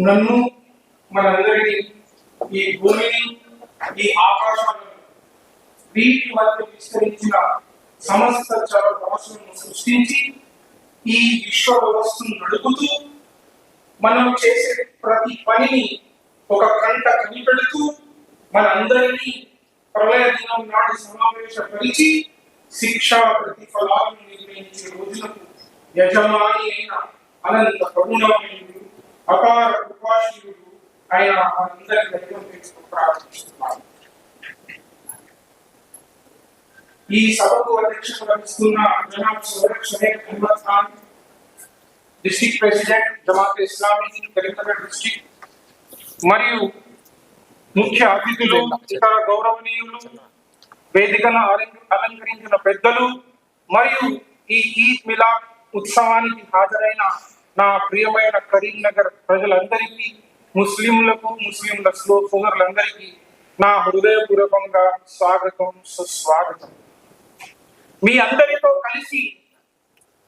నన్ను మనందరినీ ఈ భూమిని ఈ ఆకాశాలను వీటి మధ్య విస్తరించిన సమస్త చర రాశులను సృష్టించి ఈ విశ్వ వ్యవస్థను నడుపుతూ మనం చేసే ప్రతి పనిని ఒక కంట కనిపెడుతూ మనందరినీ ప్రళయ దినం నాటి సమావేశపరిచి శిక్షా ప్రతిఫలాలను నిర్ణయించే రోజులకు యజమాని అయిన అనంత కరుణామయుడు అపార కృపాశీలుడు ఆయన మనందరి దైవం తెలుసుకుని ప్రార్థిస్తున్నాను. ఈ సభకు అధ్యక్షత వహిస్తున్న జనాబ్ సోదర్ Shahid Ahmed Khan, district president Jamaat Islami Karimnagar district, మరియు ముఖ్య అతిథులు, ఇతర గౌరవనీయులు, వేదికను అలంకరించిన పెద్దలు, మరియు ఈ ఈద్ మిలాద్ ఉత్సవానికి హాజరైన నా ప్రియమైన కరీంనగర్ ప్రజలందరికీ, ముస్లింలకు, ముస్లింల సోదరులందరికీ నా హృదయపూర్వకంగా స్వాగతం, సుస్వాగతం. మీ అందరితో కలిసి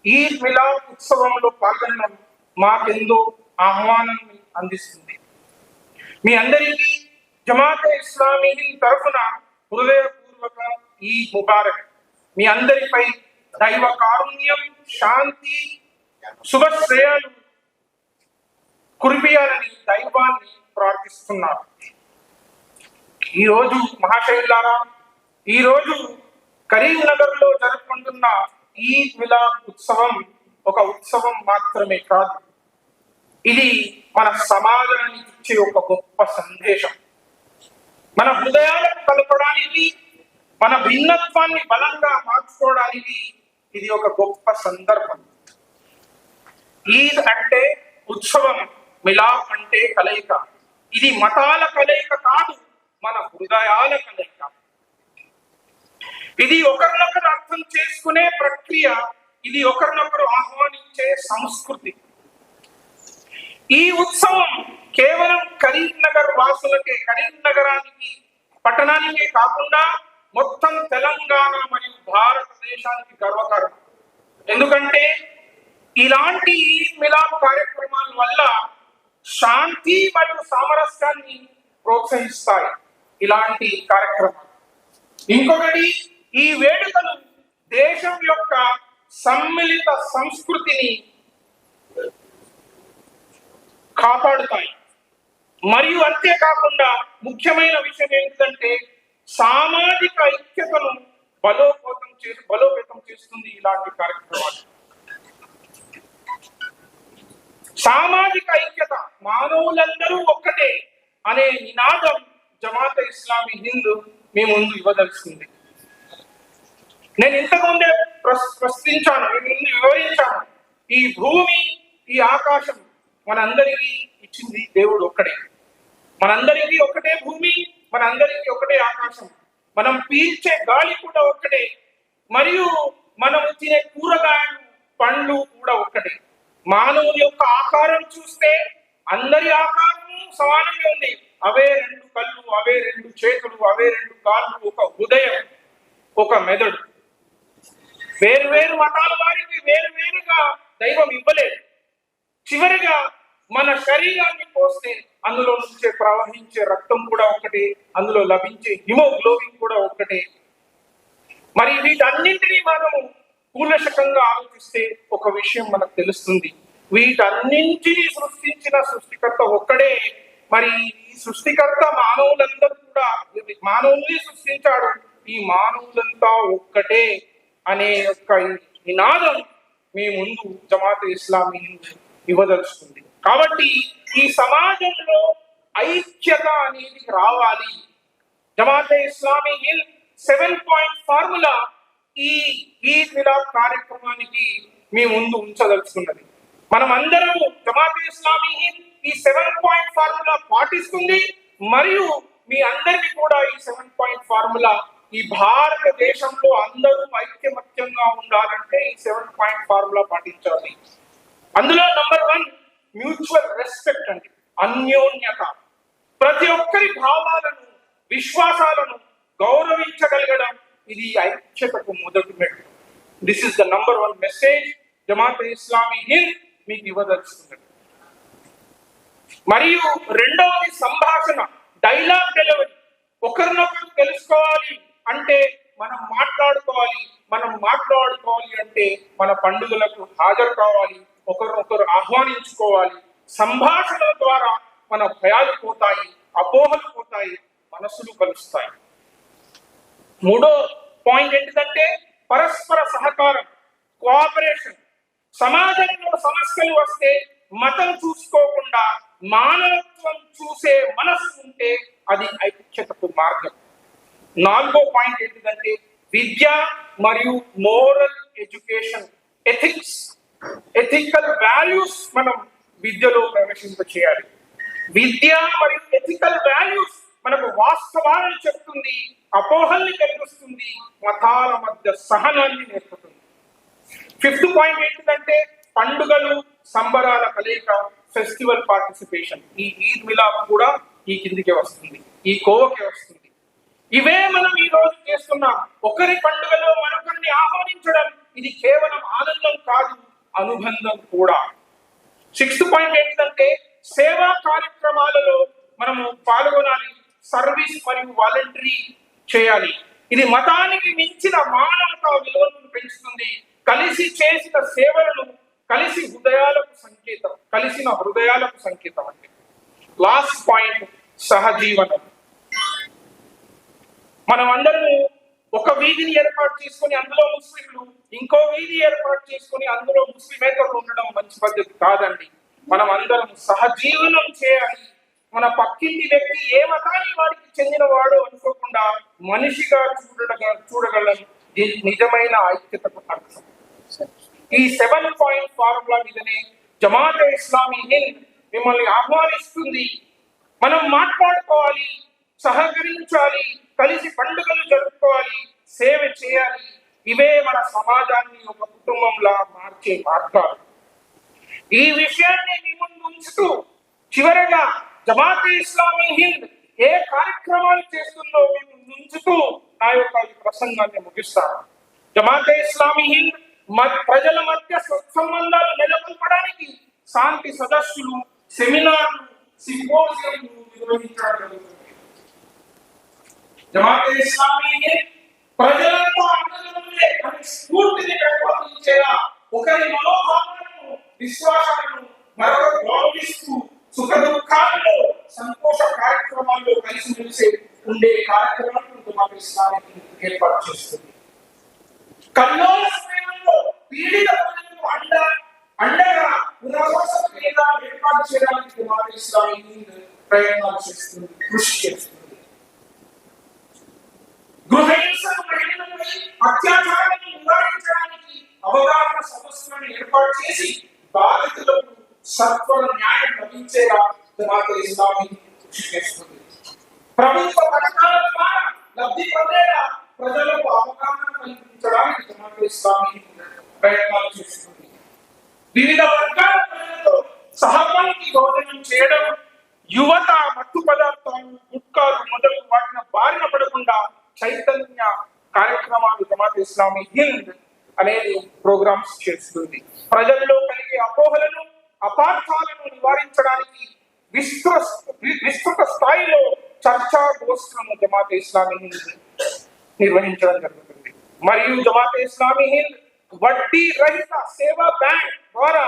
ఈద్ మిలాద్ ఉత్సవంలో పాల్గొనడం మాకెంతో ఆహ్వానాన్ని అందిస్తుంది. మీ అందరికీ జమాతే ఇస్లామీ తరఫున హృదయపూర్వక ఈద్ ముబారక్. మీ అందరిపై దైవ కారుణ్యం, శాంతి, శుభశ్రేయాలు కురిపియాలని దైవాన్ని ప్రార్థిస్తున్నారు. ఈరోజు మహాశైలారా, ఈరోజు కరీంనగర్ లో జరుపుకుంటున్న ఈద్ మిలాద్ ఉత్సవం ఒక ఉత్సవం మాత్రమే కాదు, ఇది మన సమాజానికి ఇచ్చే ఒక గొప్ప సందేశం. మన హృదయాలను కలపడానికి, మన భిన్నత్వాన్ని బలంగా మార్చుకోవడానికి ఇది ఒక గొప్ప సందర్భం. ఈద్ అంటే ఉత్సవం, మిలాద్ అంటే కలయిక. ఇది మతాల కలయిక కాదు, మన హృదయాల కలయిక. ఇది ఒకరినొకరు అర్థం చేసుకునే ప్రక్రియ, ఇది ఒకరినొకరు ఆహ్వానించే సంస్కృతి. ఈ ఉత్సవం కేవలం కరీంనగర్ వాసులకే, కరీంనగరానికి పట్టణానికే కాకుండా మొత్తం తెలంగాణ మరియు భారతదేశానికి గర్వకారణం. ఎందుకంటే ఇలాంటి ఈద్ మిలాద్ కార్యక్రమాల వల్ల శాంతి మరియు సామరస్యాన్ని ప్రోత్సహిస్తాయి ఇలాంటి కార్యక్రమాలు. ఇంకొకటి, ఈ వేడుకలు దేశం యొక్క సమ్మిళిత సంస్కృతిని కాపాడుతాయి. మరియు అంతేకాకుండా ముఖ్యమైన విషయం ఏంటంటే సామాజిక ఐక్యతను బలోపేతం చేస్తుంది ఇలాంటి కార్యక్రమాలు. సామాజిక ఐక్యత, మానవులందరూ ఒక్కటే అనే నినాదం జమాత్ ఇస్లామీ హింద్ మీ ముందు ఇవ్వదలుస్తుంది. నేను ఇంతకుముందే ప్రశ్నించాను, వివరించాను, ఈ భూమి, ఈ ఆకాశం మనందరికీ ఇచ్చింది దేవుడు ఒక్కడే. మనందరికీ ఒకటే భూమి, మనందరికీ ఒకటే ఆకాశం. మనం పీల్చే గాలి కూడా ఒక్కటే, మరియు మనం తినే కూరగాయలు, పండ్లు కూడా ఒక్కటే. మానవుని యొక్క ఆకారం చూస్తే అందరి ఆకారం సమానంగా ఉంది. అవే రెండు కళ్ళు, అవే రెండు చేతులు, అవే రెండు కాళ్ళు, ఒక హృదయం, ఒక మెదడు. వేరు మతాల వారికి వేరుగా దైవం ఇవ్వలేదు. చివరిగా మన శరీరాన్ని పోస్తే అందులో నుంచే ప్రవహించే రక్తం కూడా ఒకటే, అందులో లభించే హిమోగ్లోబిన్ కూడా ఒక్కటే. మరి వీటన్నింటినీ మనము కూలశకంగా ఆలోచిస్తే ఒక విషయం మనకు తెలుస్తుంది, వీటన్నింటినీ సృష్టించిన సృష్టికర్త ఒక్కడే. మరి ఈ సృష్టికర్త మానవులందరూ కూడా, మానవుల్ని సృష్టించాడు, ఈ మానవులంతా ఒక్కటే అనే యొక్క నినాదం మీ ముందు జమాత్ ఇస్లామీ ఇవ్వదలుచుకుంది. కాబట్టి ఈ సమాజంలో ఐక్యత అనేది రావాలి. జమాత్ ఇస్లామీ 7 పాయింట్ ఫార్ములా ఈ ఈద్ మిలాద్ కార్యక్రమానికి మీ ముందు ఉంచదలుచుకున్నది. మనం అందరము జమాత్ ఇస్లామీ ఈ 7 పాయింట్ ఫార్ములా పాటిస్తుంది. మరియు మీ అందరికీ కూడా ఈ 7 పాయింట్ ఫార్ములా, ఈ భారతదేశంలో అందరూ ఐక్యమత్యంగా ఉండాలంటే ఈ 7 పాయింట్ ఫార్ములా పాటించాలి. అందులో నంబర్ 1 మ్యూచువల్ రెస్పెక్ట్ అండి, అన్యోన్యత. ప్రతి ఒక్కరి భావాలను, విశ్వాసాలను గౌరవించగలగడం, ఇది ఐక్యతకు మొదటి మెట్టు. This is the number 1 message Jamaat Islami Hind మీకు ఇవ్వదలుచుకున్నది. మరియు రెండవది సంభాషణ, డైలాగ్ డెలివరీ. ఒకరినొకరు తెలుసుకోవాలి అంటే మనం మాట్లాడుకోవాలి అంటే మన పండుగలకు హాజరు కావాలి, ఒకరినొకరు ఆహ్వానించుకోవాలి. సంభాషణల ద్వారా మన భయాలు పోతాయి, అపోహలు పోతాయి, మనసులు కలుస్తాయి. మూడో పాయింట్ ఏంటిదంటే పరస్పర సహకారం, కోఆపరేషన్. సమాజంలో సమస్యలు వస్తే మతం చూసుకోకుండా మానవత్వం చూసే మనసు ఉంటే అది ఐక్యతకు మార్గం. నాలుగో పాయింట్ ఏంటిదంటే విద్య మరియు మోరల్ ఎడ్యుకేషన్, ఎథికల్ వాల్యూస్ మనం విద్యలో ప్రవేశింపచేయాలి. విద్య మరియు ఎథికల్ వాల్యూస్ మనకు వాస్తవాలను చెప్తుంది, అపోహల్ని కలిగిస్తుంది, మతాల మధ్య సహనాన్ని నేర్పుతుంది. ఫిఫ్త్ పాయింట్ ఏంటంటే పండుగలు, సంబరాల కలయిక, ఫెస్టివల్ పార్టిసిపేషన్. ఈ ఈద్ మిలాద్ కూడా ఈ కిందికే వస్తుంది, ఈ కోవకే వస్తుంది. ఇవే మనం ఈ రోజు చేస్తున్నాం. ఒకరి పండుగలో మరొకరిని ఆహ్వానించడం, ఇది కేవలం ఆనందం కాదు, అనుబంధం కూడా. సిక్స్త్ పాయింట్ ఏంటంటే సేవా కార్యక్రమాలలో మనము పాల్గొనాలి, సర్వీస్ మరియు వాలంటరీ చేయాలి. ఇది మతానికి మించిన మానవతా విలువలను పెంచుతుంది. కలిసి చేసిన సేవలను కలిసిన హృదయాలకు సంకేతం అంటే. లాస్ట్ పాయింట్ సహజీవనం. మనం అందరము ఒక వీధిని ఏర్పాటు చేసుకుని అందులో ముస్లింలు, ఇంకో వీధి ఏర్పాటు చేసుకుని అందులో ముస్లిమేతరులు ఉండడం మంచి పద్ధతి కాదండి. మనం అందరం సహజీవనం చేయాలి. మన పక్కింటి వ్యక్తి ఏ మతాన్ని వాడికి చెందిన వాడు అనుకోకుండా మనిషిగా చూడగలం. నిజమైన ఐక్యతకు అర్థం. ఈ 7 పాయింట్ ఫార్ములా మీదనే జమాతే ఇస్లామీ హింద్ మిమ్మల్ని ఆహ్వానిస్తుంది. మనం మాట్లాడుకోవాలి, సహకరించాలి, కలిసి పండుగలు జరుపుకోవాలి, సేవ చేయాలి. ఇవే మన సమాజాన్ని ఒక కుటుంబంలా మార్చే మార్గాలు. ఈ విషయాన్ని మీ ముందు ఉంచుతూ చివరగా జమాతే ఇస్లామీ హింద్ ఏ కార్యక్రమాలు చేస్తుందో మేము ఉంచుతూ నా యొక్క ఈ ప్రసంగాన్ని ముగిస్తాను. జమాతే ఇస్లామీ హింద్ ప్రజల మధ్య సత్సంబంధాలు నెలకొల్పడానికి శాంతి సదస్సులు, సెమినార్లు, సింపోజియంలు నిర్వహించడం జరుగుతుంది. జమాతే ఇస్లామీ హింద్ ప్రజలతో అండగా స్ఫూర్తిని పెంపొందించేలా, ఒకరి మనోభావాలను, విశ్వాసాలను మరొకరు గౌరవిస్తూ సుఖ దుఃఖాల్లో, సంతోష కార్యక్రమాల్లో కలిసిమెలిసి ఉండే కార్యక్రమాలను జమాతే ఇస్లామీ హింద్ ఏర్పాటు చేస్తుంది. కల్లోల సమయంలో పీడిత ప్రజలకు అండగా పునరావాస కేంద్రాలు ఏర్పాటు చేయడానికి జమాతే ఇస్లామీ హింద్ ప్రయత్నాలు చేస్తుంది, కృషి చేస్తుంది. గృహహింసను, మహిళలపై అత్యాచారాన్ని నివారించడానికి అవగాహన సదస్సులను ఏర్పాటు చేసి బాధితులకు సత్వర న్యాయం లభించేలా జమాతే ఇస్లామీ హింద్ కృషి చేస్తుంది. ప్రభుత్వ పథకాల ద్వారా లబ్ధి పొందేలా ప్రజలకు అవగాహన కల్పించడానికి జమాతే ఇస్లామీ హింద్ ప్రయత్నాలు చేస్తుంది. వివిధ వర్గాల ప్రజలతో సహపానికి భోజనం చేయడం, యువత మత్తు పదార్థాలు, గుట్కాలు మొదలు వాటిని బారిన పడకుండా చైతన్య కార్యక్రమాలు జమాతే ఇస్లామీ హింద్ అనేది ప్రోగ్రామ్స్ చేస్తుంది. ప్రజల్లో కలిగే అపోహలను, అపార్థాలను నివారించడానికి విస్తృత స్థాయిలో చర్చా గోష్ఠులను జమాతే ఇస్లామీ హింద్ నిర్వహించడం జరుగుతుంది. మరియు జమాతే ఇస్లామీ హింద్ వడ్డీ రహిత సేవా బ్యాంక్ ద్వారా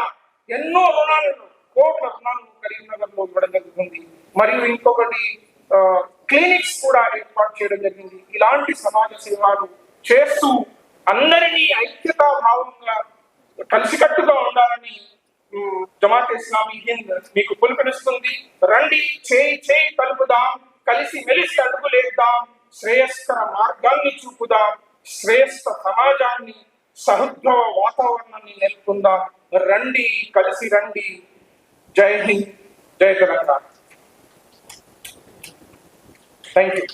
ఎన్నో రుణాలను, కోట్ల రుణాలను కరీంనగర్ లో ఇవ్వడం జరుగుతుంది. మరియు ఇంకొకటి క్లినిక్స్ కూడా ఏర్పాటు చేయడం జరిగింది. ఇలాంటి సమాజ సేవలు చేస్తూ అందరినీ ఐక్యతా భావంగా కలిసికట్టుగా ఉండాలని జమాతే ఇస్లామీ హింద్ మీకు పిలుపునిస్తుంది. రండి, చేయి కలుపుదాం, కలిసి మెలిసి అడుగులేద్దాం, శ్రేయస్కర మార్గాన్ని చూపుదాం, శ్రేష్ఠ సమాజాన్ని, సహృద్భవ వాతావరణాన్ని నెలకొందాం. రండి, కలిసి రండి. జై హింద్, జై తెలంగాణ. Thank you.